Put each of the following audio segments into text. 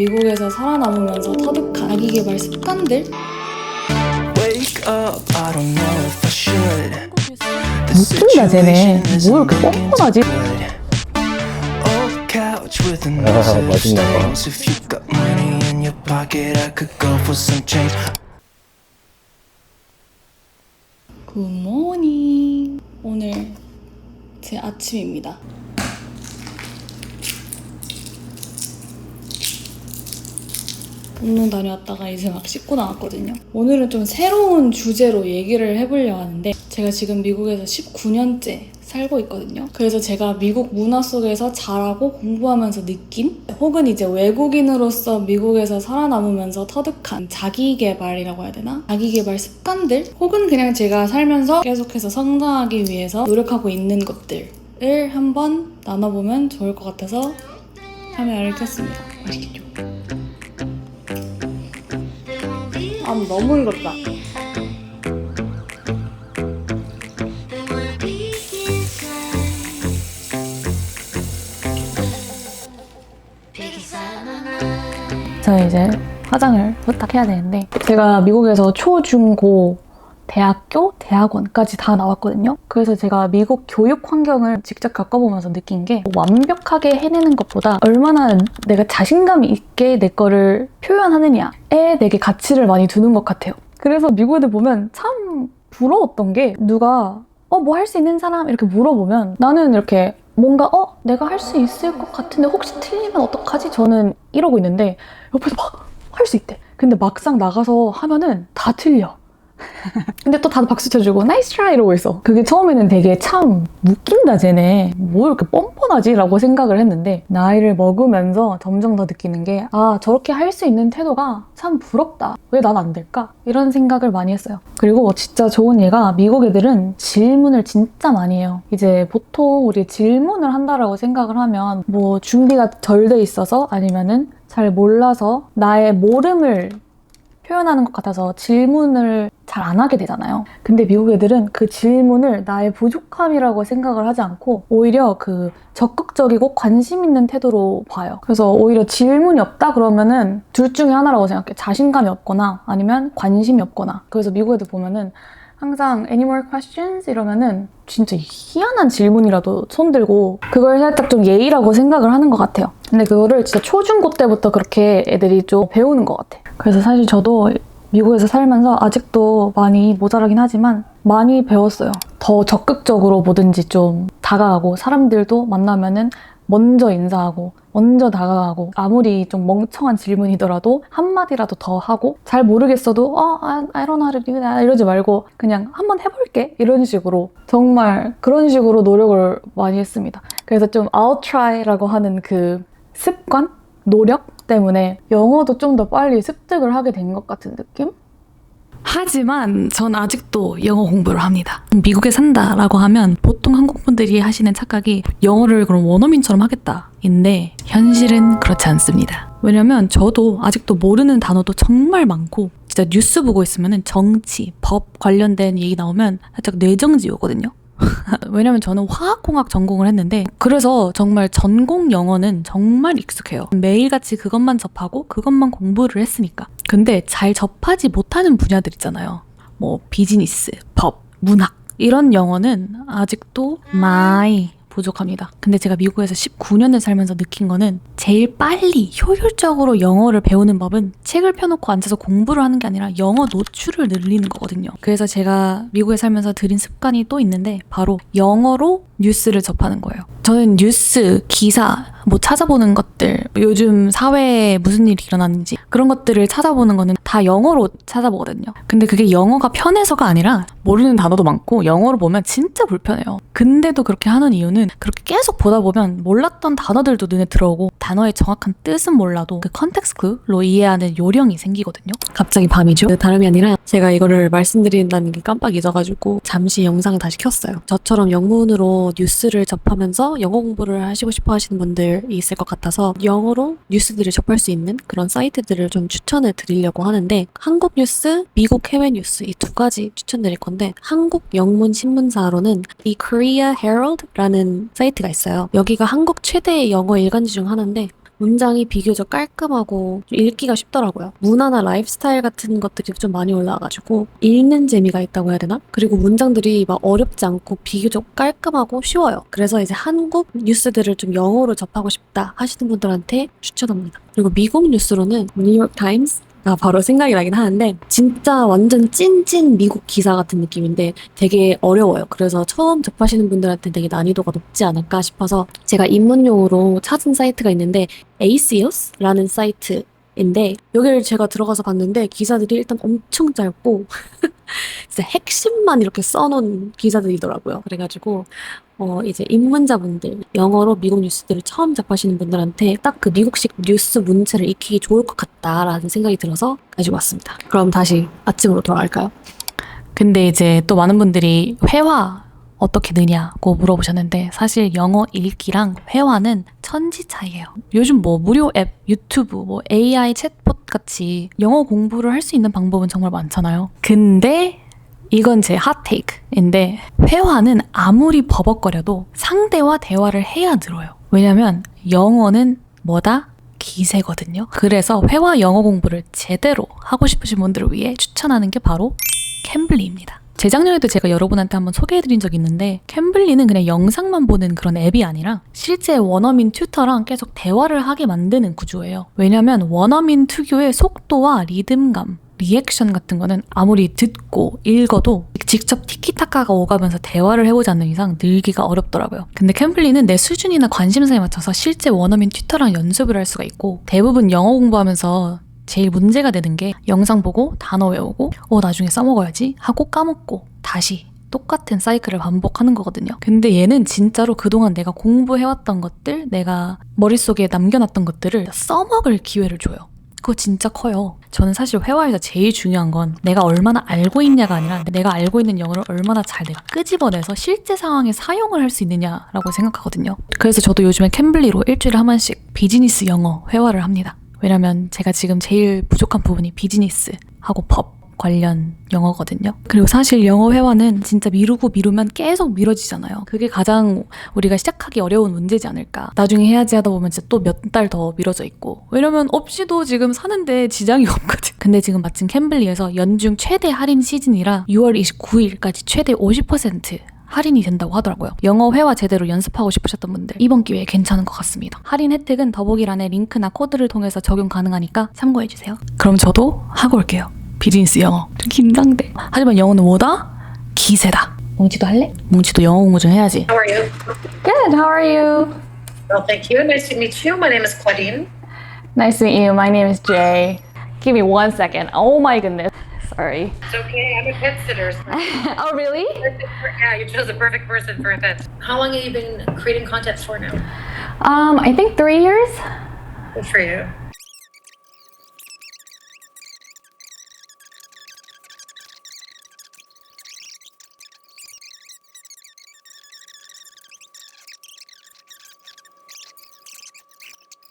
미국에서 살아남으면서 터득한 자기계발 습관들? 웃긴다 쟤네. 뭘 이렇게 뻔뻔하지? 맛있나 봐. 굿모닝. 오늘 제 아침입니다. 운동 다녀왔다가 이제 막 씻고 나왔거든요. 오늘은 좀 새로운 주제로 얘기를 해보려고 하는데, 제가 지금 미국에서 19년째 살고 있거든요. 그래서 제가 미국 문화 속에서 자라고 공부하면서 느낀, 혹은 이제 외국인으로서 미국에서 살아남으면서 터득한 자기계발이라고 해야 되나? 자기계발 습관들? 혹은 그냥 제가 살면서 계속해서 성장하기 위해서 노력하고 있는 것들을 한번 나눠보면 좋을 것 같아서 카메라를 켰습니다. 맛있겠죠? 너무 익었다. 저 이제 화장을 후딱 해야 되는데, 제가 미국에서 초, 중, 고, 대학교, 대학원까지 다 나왔거든요. 그래서 제가 미국 교육 환경을 직접 겪어보면서 느낀 게, 완벽하게 해내는 것보다 얼마나 내가 자신감 있게 내 거를 표현하느냐에 되게 가치를 많이 두는 것 같아요. 그래서 미국 애들 보면 참 부러웠던 게, 누가 뭐 할 수 있는 사람? 이렇게 물어보면 나는 이렇게 뭔가 내가 할 수 있을 것 같은데 혹시 틀리면 어떡하지? 저는 이러고 있는데 옆에서 막 할 수 있대. 근데 막상 나가서 하면은 다 틀려. 근데 또 다들 박수 쳐주고 나이스 트라이 이러고 있어. 그게 처음에는 되게 참 웃긴다 쟤네. 뭐 이렇게 뻔뻔하지? 라고 생각을 했는데, 나이를 먹으면서 점점 더 느끼는 게, 저렇게 할 수 있는 태도가 참 부럽다. 왜 난 안 될까? 이런 생각을 많이 했어요. 그리고 진짜 좋은 예가, 미국 애들은 질문을 진짜 많이 해요. 이제 보통 우리 질문을 한다라고 생각을 하면 뭐 준비가 덜 돼 있어서, 아니면은 잘 몰라서 나의 모름을 표현하는 것 같아서 질문을 잘 안 하게 되잖아요. 근데 미국 애들은 그 질문을 나의 부족함이라고 생각을 하지 않고 오히려 그 적극적이고 관심 있는 태도로 봐요. 그래서 오히려 질문이 없다 그러면은 둘 중에 하나라고 생각해. 자신감이 없거나 아니면 관심이 없거나. 그래서 미국 애들 보면은 항상 any more questions? 이러면은 진짜 희한한 질문이라도 손들고 그걸 살짝 좀 예의라고 생각을 하는 것 같아요. 근데 그거를 진짜 초중고 때부터 그렇게 애들이 좀 배우는 것 같아. 그래서 사실 저도 미국에서 살면서 아직도 많이 모자라긴 하지만 많이 배웠어요. 더 적극적으로 뭐든지 좀 다가가고, 사람들도 만나면은 먼저 인사하고 먼저 다가가고, 아무리 좀 멍청한 질문이더라도 한마디라도 더 하고, 잘 모르겠어도 I don't know how to do that 이러지 말고 그냥 한번 해볼게 이런 식으로, 정말 그런 식으로 노력을 많이 했습니다. 그래서 좀 I'll try라고 하는 그 습관? 노력 때문에 영어도 좀 더 빨리 습득을 하게 된 것 같은 느낌? 하지만 전 아직도 영어 공부를 합니다. 미국에 산다라고 하면 보통 한국 분들이 하시는 착각이 영어를 그럼 원어민처럼 하겠다인데, 현실은 그렇지 않습니다. 왜냐면 저도 아직도 모르는 단어도 정말 많고, 진짜 뉴스 보고 있으면 정치, 법 관련된 얘기 나오면 살짝 뇌정지 오거든요. 왜냐면 저는 화학공학 전공을 했는데, 그래서 정말 전공 영어는 정말 익숙해요. 매일같이 그것만 접하고 그것만 공부를 했으니까. 근데 잘 접하지 못하는 분야들 있잖아요. 뭐 비즈니스, 법, 문학, 이런 영어는 아직도 많이 부족합니다. 근데 제가 미국에서 19년을 살면서 느낀 거는, 제일 빨리 효율적으로 영어를 배우는 법은 책을 펴놓고 앉아서 공부를 하는 게 아니라 영어 노출을 늘리는 거거든요. 그래서 제가 미국에 살면서 들인 습관이 또 있는데, 바로 영어로 뉴스를 접하는 거예요. 저는 뉴스, 기사, 뭐 찾아보는 것들, 요즘 사회에 무슨 일이 일어났는지 그런 것들을 찾아보는 거는 다 영어로 찾아보거든요. 근데 그게 영어가 편해서가 아니라 모르는 단어도 많고 영어로 보면 진짜 불편해요. 근데도 그렇게 하는 이유는, 그렇게 계속 보다 보면 몰랐던 단어들도 눈에 들어오고, 단어의 정확한 뜻은 몰라도 그 컨텍스트로 이해하는 요령이 생기거든요. 갑자기 밤이죠? 다름이 아니라 제가 이거를 말씀드린다는 게 깜빡 잊어가지고 잠시 영상을 다시 켰어요. 저처럼 영문으로 뉴스를 접하면서 영어 공부를 하시고 싶어 하시는 분들이 있을 것 같아서 영어로 뉴스들을 접할 수 있는 그런 사이트들을 좀 추천을 드리려고 하는데, 한국 뉴스, 미국 해외 뉴스 이 두 가지 추천드릴 건데, 한국 영문 신문사로는 이 Korea Herald라는 사이트가 있어요. 여기가 한국 최대의 영어 일간지 중 하나인데, 문장이 비교적 깔끔하고 좀 읽기가 쉽더라고요. 문화나 라이프스타일 같은 것들이 좀 많이 올라와가지고 읽는 재미가 있다고 해야 되나? 그리고 문장들이 막 어렵지 않고 비교적 깔끔하고 쉬워요. 그래서 이제 한국 뉴스들을 좀 영어로 접하고 싶다 하시는 분들한테 추천합니다. 그리고 미국 뉴스로는 뉴욕 타임스 바로 생각이 나긴 하는데 진짜 완전 찐찐 미국 기사 같은 느낌인데 되게 어려워요. 그래서 처음 접하시는 분들한테 되게 난이도가 높지 않을까 싶어서 제가 입문용으로 찾은 사이트가 있는데 Axios라는 사이트인데 여기를 제가 들어가서 봤는데 기사들이 일단 엄청 짧고 진짜 핵심만 이렇게 써놓은 기사들이더라고요. 그래가지고 이제 입문자분들, 영어로 미국 뉴스들을 처음 접하시는 분들한테 딱 그 미국식 뉴스 문체를 익히기 좋을 것 같다라는 생각이 들어서 가지고 왔습니다. 그럼 다시 아침으로 돌아갈까요? 근데 이제 또 많은 분들이 회화 어떻게 느냐고 물어보셨는데 사실 영어 읽기랑 회화는 천지 차이예요. 요즘 뭐 무료 앱, 유튜브, 뭐 AI 챗봇 같이 영어 공부를 할 수 있는 방법은 정말 많잖아요. 근데 이건 제 핫테이크인데 회화는 아무리 버벅거려도 상대와 대화를 해야 늘어요. 왜냐면 영어는 뭐다? 기세거든요. 그래서 회화 영어 공부를 제대로 하고 싶으신 분들을 위해 추천하는 게 바로 캠블리입니다. 재작년에도 제가 여러분한테 한번 소개해드린 적이 있는데 캠블리는 그냥 영상만 보는 그런 앱이 아니라 실제 원어민 튜터랑 계속 대화를 하게 만드는 구조예요. 왜냐면 원어민 특유의 속도와 리듬감, 리액션 같은 거는 아무리 듣고 읽어도 직접 티키타카가 오가면서 대화를 해보지 않는 이상 늘기가 어렵더라고요. 근데 캠블리는 내 수준이나 관심사에 맞춰서 실제 원어민 튜터랑 연습을 할 수가 있고 대부분 영어 공부하면서 제일 문제가 되는 게 영상 보고 단어 외우고 나중에 써먹어야지 하고 까먹고 다시 똑같은 사이클을 반복하는 거거든요. 근데 얘는 진짜로 그동안 내가 공부해왔던 것들, 내가 머릿속에 남겨놨던 것들을 써먹을 기회를 줘요. 그거 진짜 커요. 저는 사실 회화에서 제일 중요한 건 내가 얼마나 알고 있냐가 아니라 내가 알고 있는 영어를 얼마나 잘 내가 끄집어내서 실제 상황에 사용을 할 수 있느냐라고 생각하거든요. 그래서 저도 요즘에 캠블리로 일주일에 한 번씩 비즈니스 영어 회화를 합니다. 왜냐면 제가 지금 제일 부족한 부분이 비즈니스하고 법 관련 영어거든요. 그리고 사실 영어 회화는 진짜 미루면 계속 미뤄지잖아요. 그게 가장 우리가 시작하기 어려운 문제지 않을까. 나중에 해야지 하다 보면 진짜 또 몇 달 더 미뤄져 있고. 왜냐면 없이도 지금 사는데 지장이 없거든. 근데 지금 마침 캠블리에서 연중 최대 할인 시즌이라 6월 29일까지 최대 50% 할인이 된다고 하더라고요. 영어 회화 제대로 연습하고 싶으셨던 분들 이번 기회에 괜찮은 것 같습니다. 할인 혜택은 더보기란에 링크나 코드를 통해서 적용 가능하니까 참고해주세요. 그럼 저도 하고 올게요. 비즈니스 영어. 좀 긴장돼. 하지만 영어는 뭐다? 기세다. 뭉치도 할래? 뭉치도 영어 공부 좀 해야지. How are you? Good, how are you? Well, thank you. Nice to meet you. My name is Claudine. Nice to meet you. My name is Jay. Give me 1 second. Oh my goodness. Sorry. It's okay. I'm a pet sitter. Oh, really? Yeah, you chose the perfect person for a pet. How long have you been creating content for now? I think 3 years. Good for you.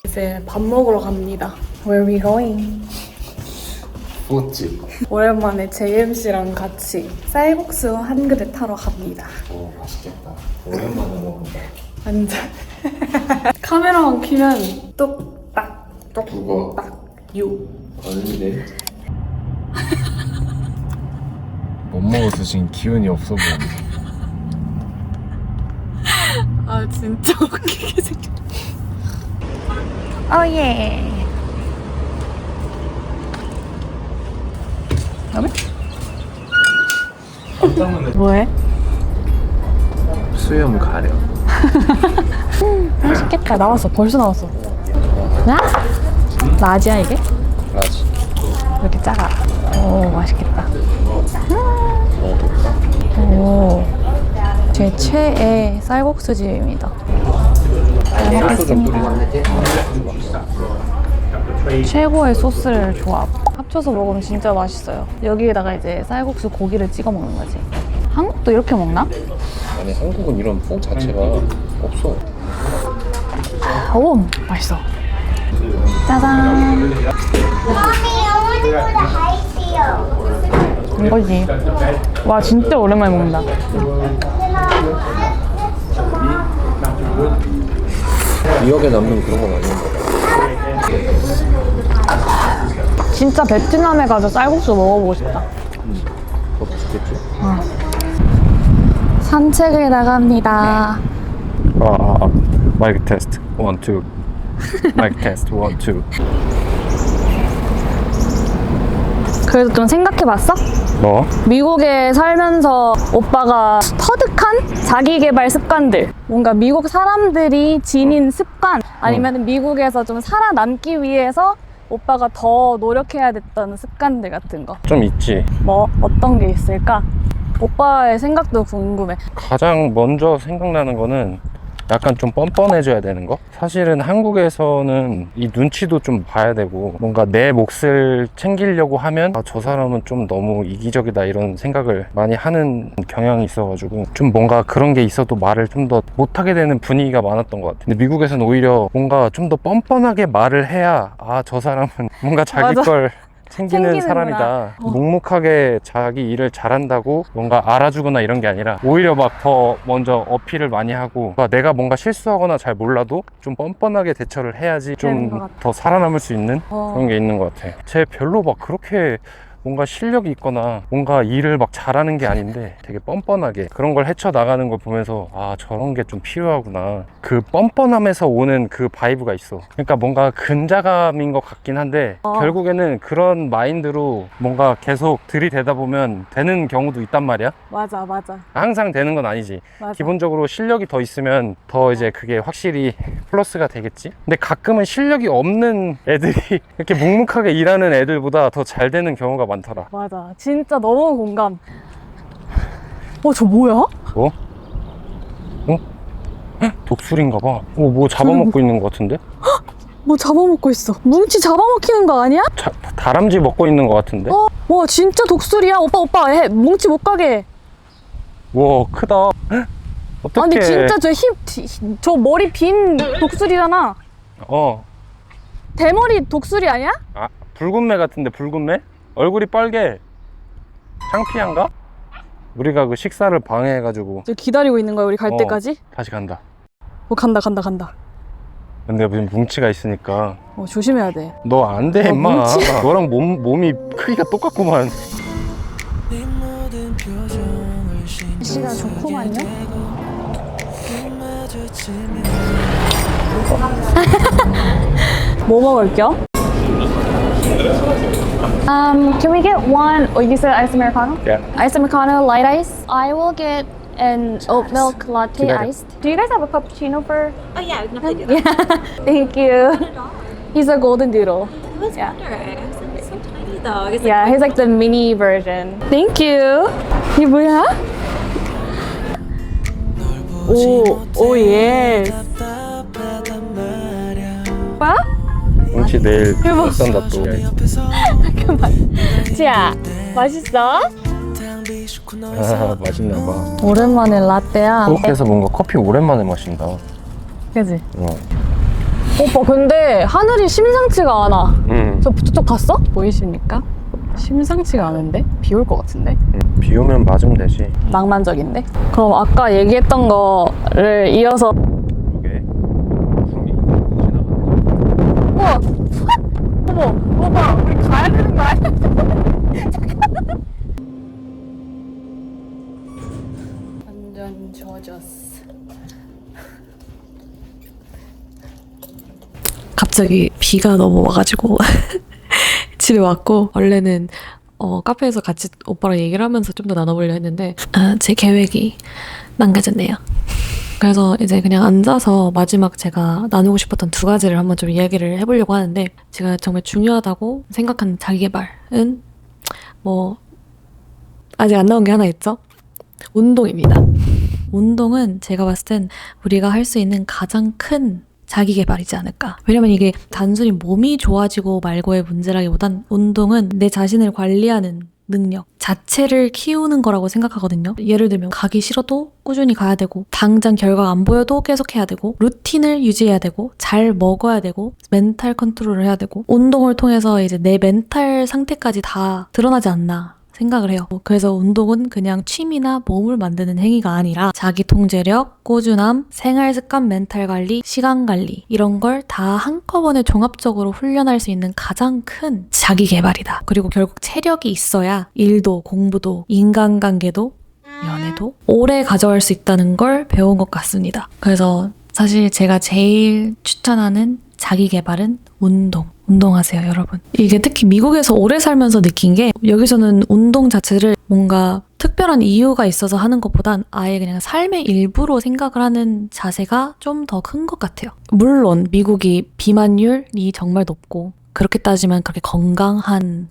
이제 밥 먹으러 갑니다. Where are we going? 꽃집. 오랜만에 JMC랑 같이 쌀국수 한 그릇 하러 갑니다. 오, 맛있겠다. 오랜만에 먹는다. 완전. 카메라만 켜면 똑딱 그거 유. 걸리네. 못 먹어서 지금 기운이 없어 보이네. 아 진짜 웃기게 생겼. 오 예. 뭐해? 수염 가려. 맛있겠다. 나왔어. 벌써 나왔어. 나? 라지야 이게? 라지. 이렇게 작아. 오 맛있겠다. 먹어볼까? 오. 제 최애 쌀국수 집입니다. 잘 먹겠습니다. 최고의 소스를 조합. 합쳐서 먹으면 진짜 맛있어요. 여기에다가 이제 쌀국수 고기를 찍어 먹는 거지. 한국도 이렇게 먹나? 아니 한국은 이런 뽕 자체가 없어. 오 맛있어. 짜잔. 이거지. 와 진짜 오랜만에 먹는다. 기억에 남는 그런 건 아닌데. 진짜 베트남에 가서 쌀국수 먹어보고 싶다. 그것도 좋겠지. 산책을 나갑니다. 마이크 테스트 1, 2. 마이크 테스트 1, 2. 그래도 좀 생각해봤어? 뭐? 미국에 살면서 오빠가 터득한 자기계발 습관들, 뭔가 미국 사람들이 지닌 습관, 아니면 미국에서 좀 살아남기 위해서 오빠가 더 노력해야 됐던 습관들 같은 거. 좀 있지. 뭐 어떤 게 있을까? 오빠의 생각도 궁금해. 가장 먼저 생각나는 거는 약간 좀 뻔뻔해져야 되는 거? 사실은 한국에서는 이 눈치도 좀 봐야 되고 뭔가 내 몫을 챙기려고 하면 저 사람은 좀 너무 이기적이다 이런 생각을 많이 하는 경향이 있어가지고 좀 뭔가 그런 게 있어도 말을 좀 더 못하게 되는 분위기가 많았던 것 같아요. 근데 미국에서는 오히려 뭔가 좀 더 뻔뻔하게 말을 해야 저 사람은 뭔가 자기 맞아. 걸 챙기는 챙기는구나. 사람이다. 묵묵하게 자기 일을 잘한다고 뭔가 알아주거나 이런 게 아니라 오히려 막 더 먼저 어필을 많이 하고 내가 뭔가 실수하거나 잘 몰라도 좀 뻔뻔하게 대처를 해야지 되는 것 좀 같아. 더 살아남을 수 있는 그런 게 있는 것 같아. 쟤 별로 막 그렇게 뭔가 실력이 있거나 뭔가 일을 막 잘하는 게 아닌데 되게 뻔뻔하게 그런 걸 헤쳐나가는 걸 보면서 저런 게 좀 필요하구나. 그 뻔뻔함에서 오는 그 바이브가 있어. 그러니까 뭔가 근자감인 것 같긴 한데 결국에는 그런 마인드로 뭔가 계속 들이대다 보면 되는 경우도 있단 말이야. 맞아. 항상 되는 건 아니지. 맞아. 기본적으로 실력이 더 있으면 더 이제 그게 확실히 플러스가 되겠지. 근데 가끔은 실력이 없는 애들이 이렇게 묵묵하게 일하는 애들보다 더 잘 되는 경우가 많더라. 맞아. 진짜 너무 공감. 저 뭐야? 뭐? 독수리인가 봐. 뭐 잡아먹고 있는 것 같은데? 뭐 잡아먹고 있어. 뭉치 잡아먹히는 거 아니야? 다람쥐 먹고 있는 것 같은데? 와 진짜 독수리야. 오빠 해. 뭉치 못 가게. 와 크다. 어떡해. 아니 진짜 저 머리 빈 독수리잖아. 대머리 독수리 아니야? 붉은 매 같은데 붉은 매? 얼굴이 빨개. 창피한가? 우리가 그 식사를 방해해가지고 저 기다리고 있는 거야 우리 갈 때까지? 다시 간다. 간다. 근데 무슨 뭉치가 있으니까 조심해야 돼. 너 안 돼 임마. 뭉치? 너랑 몸이 크기가 똑같구만. 시간 좋구만요. 뭐 먹을게요? Can we get one? You said ice americano? Yeah. Ice americano, light ice. I will get an oat milk latte 기다려. iced. Do you guys have a cappuccino for? Oh yeah, we can definitely do that. Yeah. Thank you. He's a golden doodle. Who's Yeah. It's so tiny though. It's Yeah, he's like the mini version. Thank you. 이게 뭐야? 오 예스. 뭐야? 뭉치 내일 대박. 산다 또. 지야, 맛있어? 맛있나 봐. 오랜만에 라떼야. 한국에서 뭔가 커피 오랜만에 마신다. 그지? 어. 오빠 근데 하늘이 심상치가 않아. 저쪽 봤어? 보이십니까? 심상치가 않은데? 비 올 것 같은데? 비 오면 맞으면 되지. 낭만적인데? 그럼 아까 얘기했던 거를 이어서 그게 구름이 지나가네. 우와! 어머! 오빠 우리 가야 되는 거 아니야? 완전 젖었어. 갑자기 비가 너무 와가지고 집에 왔고 원래는 카페에서 같이 오빠랑 얘기를 하면서 좀 더 나눠보려 했는데 제 계획이 망가졌네요. 그래서 이제 그냥 앉아서 마지막 제가 나누고 싶었던 두 가지를 한번 좀 이야기를 해보려고 하는데 제가 정말 중요하다고 생각하는 자기계발은 뭐 아직 안 나온 게 하나 있죠? 운동입니다. 운동은 제가 봤을 땐 우리가 할 수 있는 가장 큰 자기계발이지 않을까. 왜냐면 이게 단순히 몸이 좋아지고 말고의 문제라기보단 운동은 내 자신을 관리하는 능력 자체를 키우는 거라고 생각하거든요. 예를 들면 가기 싫어도 꾸준히 가야 되고 당장 결과가 안 보여도 계속 해야 되고 루틴을 유지해야 되고 잘 먹어야 되고 멘탈 컨트롤을 해야 되고 운동을 통해서 이제 내 멘탈 상태까지 다 드러나지 않나 생각을 해요. 그래서 운동은 그냥 취미나 몸을 만드는 행위가 아니라 자기 통제력, 꾸준함, 생활 습관, 멘탈 관리, 시간 관리 이런 걸 다 한꺼번에 종합적으로 훈련할 수 있는 가장 큰 자기 개발이다. 그리고 결국 체력이 있어야 일도, 공부도, 인간관계도, 연애도 오래 가져갈 수 있다는 걸 배운 것 같습니다. 그래서 사실 제가 제일 추천하는 자기 개발은 운동하세요, 여러분. 이게 특히 미국에서 오래 살면서 느낀 게 여기서는 운동 자체를 뭔가 특별한 이유가 있어서 하는 것보단 아예 그냥 삶의 일부로 생각을 하는 자세가 좀 더 큰 것 같아요. 물론 미국이 비만율이 정말 높고 그렇게 따지면 그렇게 건강한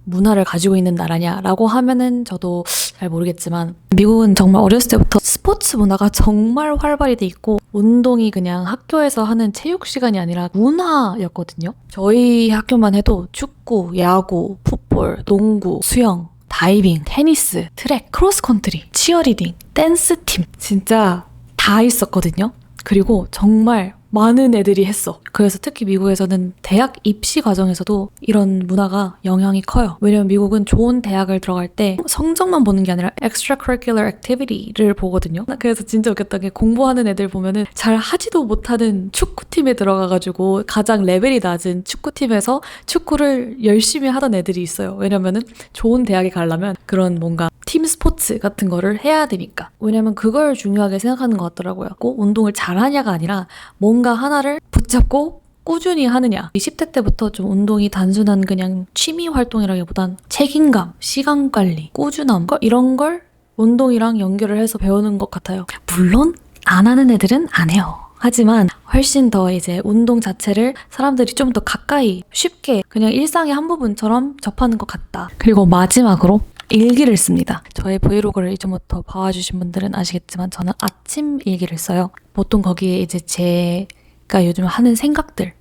문화를 가지고 있는 나라냐라고 하면은 저도 잘 모르겠지만 미국은 정말 어렸을 때부터 스포츠 문화가 정말 활발히 돼 있고 운동이 그냥 학교에서 하는 체육 시간이 아니라 문화였거든요. 저희 학교만 해도 축구, 야구, 풋볼, 농구, 수영, 다이빙, 테니스, 트랙, 크로스컨트리, 치어리딩, 댄스팀 진짜 다 있었거든요. 그리고 정말 많은 애들이 했어. 그래서 특히 미국에서는 대학 입시 과정에서도 이런 문화가 영향이 커요. 왜냐면 미국은 좋은 대학을 들어갈 때 성적만 보는 게 아니라 extracurricular activity를 보거든요. 그래서 진짜 웃겼던 게 공부하는 애들 보면은 잘 하지도 못하는 축구팀에 들어가가지고 가장 레벨이 낮은 축구팀에서 축구를 열심히 하던 애들이 있어요. 왜냐면은 좋은 대학에 가려면 그런 뭔가 팀 스포츠 같은 거를 해야 되니까. 왜냐면 그걸 중요하게 생각하는 것 같더라고요. 꼭 운동을 잘하냐가 아니라 뭔가 하나를 붙잡고 꾸준히 하느냐. 20대 때부터 좀 운동이 단순한 그냥 취미 활동이라기보단 책임감, 시간 관리, 꾸준함 이런 걸 운동이랑 연결을 해서 배우는 것 같아요. 물론 안 하는 애들은 안 해요. 하지만 훨씬 더 이제 운동 자체를 사람들이 좀 더 가까이 쉽게 그냥 일상의 한 부분처럼 접하는 것 같다. 그리고 마지막으로 일기를 씁니다. 저의 브이로그를 이전부터 봐와주신 분들은 아시겠지만 저는 아침 일기를 써요. 보통 거기에 이제 제가 요즘 하는 생각들을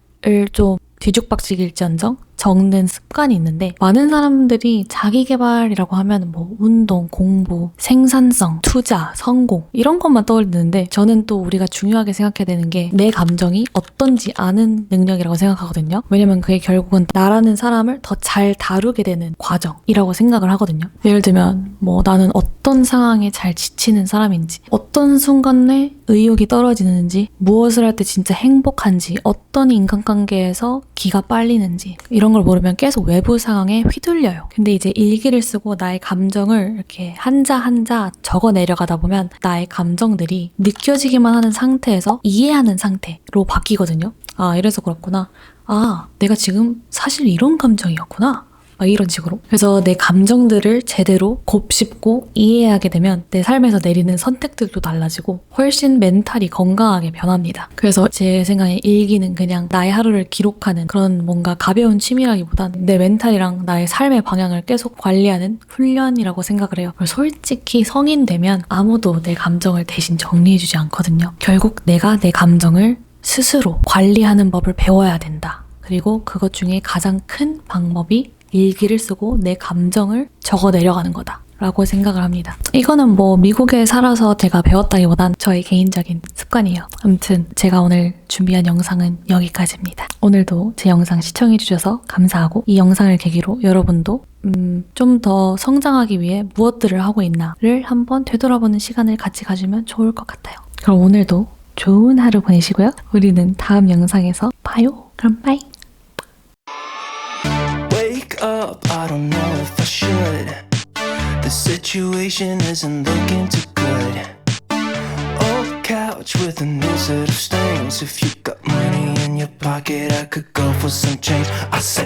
좀 뒤죽박죽일지언정 적는 습관이 있는데 많은 사람들이 자기개발이라고 하면 뭐 운동, 공부, 생산성, 투자, 성공 이런 것만 떠올리는데 저는 또 우리가 중요하게 생각해야 되는 게 내 감정이 어떤지 아는 능력이라고 생각하거든요. 왜냐면 그게 결국은 나라는 사람을 더 잘 다루게 되는 과정이라고 생각을 하거든요. 예를 들면 뭐 나는 어떤 상황에 잘 지치는 사람인지 어떤 순간에 의욕이 떨어지는지 무엇을 할 때 진짜 행복한지 어떤 인간관계에서 기가 빨리는지 이런 걸 모르면 계속 외부 상황에 휘둘려요. 근데 이제 일기를 쓰고 나의 감정을 이렇게 한자 한자 적어 내려가다 보면 나의 감정들이 느껴지기만 하는 상태에서 이해하는 상태로 바뀌거든요. 아, 이래서 그렇구나. 아, 내가 지금 사실 이런 감정이었구나. 막 이런 식으로. 그래서 내 감정들을 제대로 곱씹고 이해하게 되면 내 삶에서 내리는 선택들도 달라지고 훨씬 멘탈이 건강하게 변합니다. 그래서 제 생각에 일기는 그냥 나의 하루를 기록하는 그런 뭔가 가벼운 취미라기보단 내 멘탈이랑 나의 삶의 방향을 계속 관리하는 훈련이라고 생각을 해요. 솔직히 성인 되면 아무도 내 감정을 대신 정리해주지 않거든요. 결국 내가 내 감정을 스스로 관리하는 법을 배워야 된다. 그리고 그것 중에 가장 큰 방법이 일기를 쓰고 내 감정을 적어 내려가는 거다 라고 생각을 합니다. 이거는 뭐 미국에 살아서 제가 배웠다기보단 저의 개인적인 습관이에요. 아무튼 제가 오늘 준비한 영상은 여기까지입니다. 오늘도 제 영상 시청해주셔서 감사하고 이 영상을 계기로 여러분도 좀 더 성장하기 위해 무엇들을 하고 있나를 한번 되돌아보는 시간을 같이 가지면 좋을 것 같아요. 그럼 오늘도 좋은 하루 보내시고요. 우리는 다음 영상에서 봐요. 그럼 빠이. Up, I don't know if I should. The situation isn't looking too good. Old couch with a new set of stains. If you got money in your pocket, I could go for some change. I say